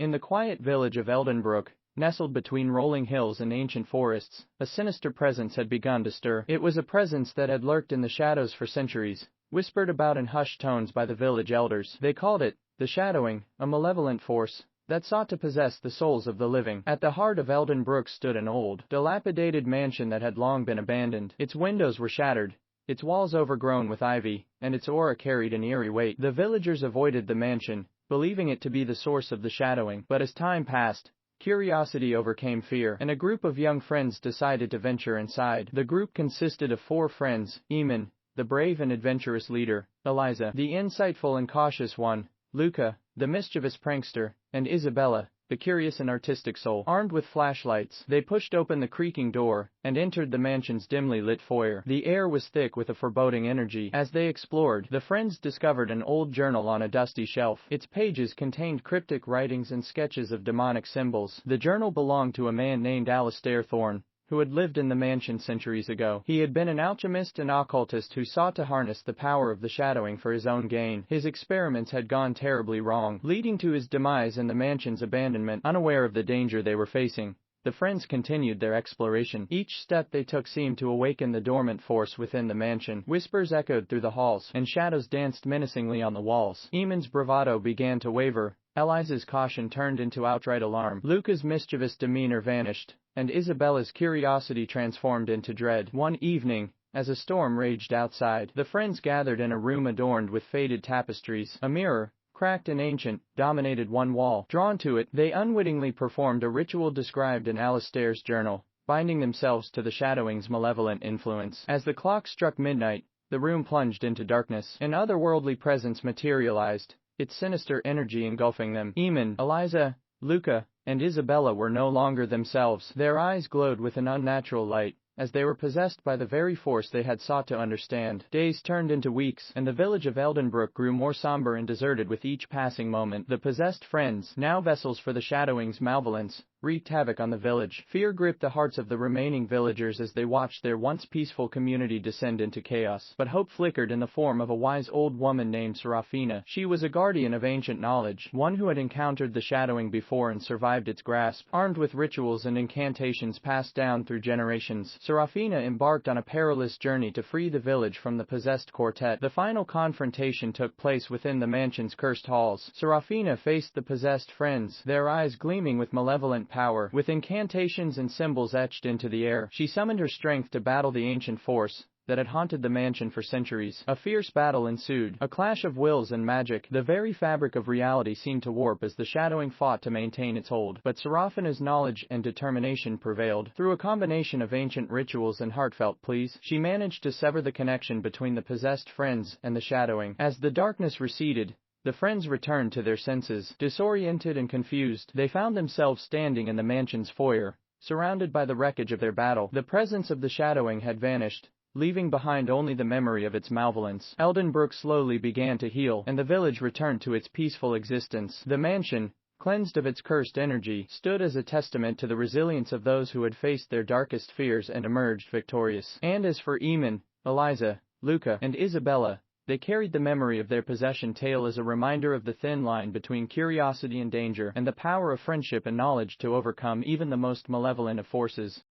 In the quiet village of Eldenbrook, nestled between rolling hills and ancient forests, a sinister presence had begun to stir. It was a presence that had lurked in the shadows for centuries, whispered about in hushed tones by the village elders. They called it the Shadowing, a malevolent force that sought to possess the souls of the living. At the heart of Eldenbrook stood an old, dilapidated mansion that had long been abandoned. Its windows were shattered, its walls overgrown with ivy, and its aura carried an eerie weight. The villagers avoided the mansion, believing it to be the source of the shadowing. But as time passed, curiosity overcame fear, and a group of young friends decided to venture inside. The group consisted of 4 friends: Eamon, the brave and adventurous leader; Eliza, the insightful and cautious one; Luka, the mischievous prankster; and Isabella, the curious and artistic soul. Armed with flashlights, they pushed open the creaking door and entered the mansion's dimly lit foyer. The air was thick with a foreboding energy. As they explored, the friends discovered an old journal on a dusty shelf. Its pages contained cryptic writings and sketches of demonic symbols. The journal belonged to a man named Alistair Thorne, who had lived in the mansion centuries ago. He had been an alchemist and occultist who sought to harness the power of the shadowing for his own gain. His experiments had gone terribly wrong, leading to his demise and the mansion's abandonment. Unaware of the danger they were facing, the friends continued their exploration. Each step they took seemed to awaken the dormant force within the mansion. Whispers echoed through the halls, and shadows danced menacingly on the walls. Eamon's bravado began to waver, Eliza's caution turned into outright alarm, Luka's mischievous demeanor vanished, and Isabella's curiosity transformed into dread. One evening, as a storm raged outside, the friends gathered in a room adorned with faded tapestries. A mirror, cracked and ancient, dominated one wall. Drawn to it, they unwittingly performed a ritual described in Alistair's journal, binding themselves to the shadowing's malevolent influence. As the clock struck midnight, the room plunged into darkness. An otherworldly presence materialized, its sinister energy engulfing them. Eamon, Eliza, Luka, and Isabella were no longer themselves. Their eyes glowed with an unnatural light, as they were possessed by the very force they had sought to understand. Days turned into weeks, and the village of Eldenbrook grew more somber and deserted with each passing moment. The possessed friends, now vessels for the shadowing's malevolence, wreaked havoc on the village. Fear gripped the hearts of the remaining villagers as they watched their once peaceful community descend into chaos. But hope flickered in the form of a wise old woman named Serafina. She was a guardian of ancient knowledge, one who had encountered the shadowing before and survived its grasp. Armed with rituals and incantations passed down through generations, Serafina embarked on a perilous journey to free the village from the possessed quartet. The final confrontation took place within the mansion's cursed halls. Serafina faced the possessed friends, their eyes gleaming with malevolent power. With incantations and symbols etched into the air, she summoned her strength to battle the ancient force that had haunted the mansion for centuries. A fierce battle ensued, a clash of wills and magic. The very fabric of reality seemed to warp as the shadowing fought to maintain its hold. But Serafina's knowledge and determination prevailed. Through a combination of ancient rituals and heartfelt pleas, she managed to sever the connection between the possessed friends and the shadowing. As the darkness receded, the friends returned to their senses. Disoriented and confused, they found themselves standing in the mansion's foyer, surrounded by the wreckage of their battle. The presence of the shadowing had vanished, leaving behind only the memory of its malevolence. Eldenbrook slowly began to heal, and the village returned to its peaceful existence. The mansion, cleansed of its cursed energy, stood as a testament to the resilience of those who had faced their darkest fears and emerged victorious. And as for Eamon, Eliza, Luka, and Isabella, they carried the memory of their possession tale as a reminder of the thin line between curiosity and danger, and the power of friendship and knowledge to overcome even the most malevolent of forces.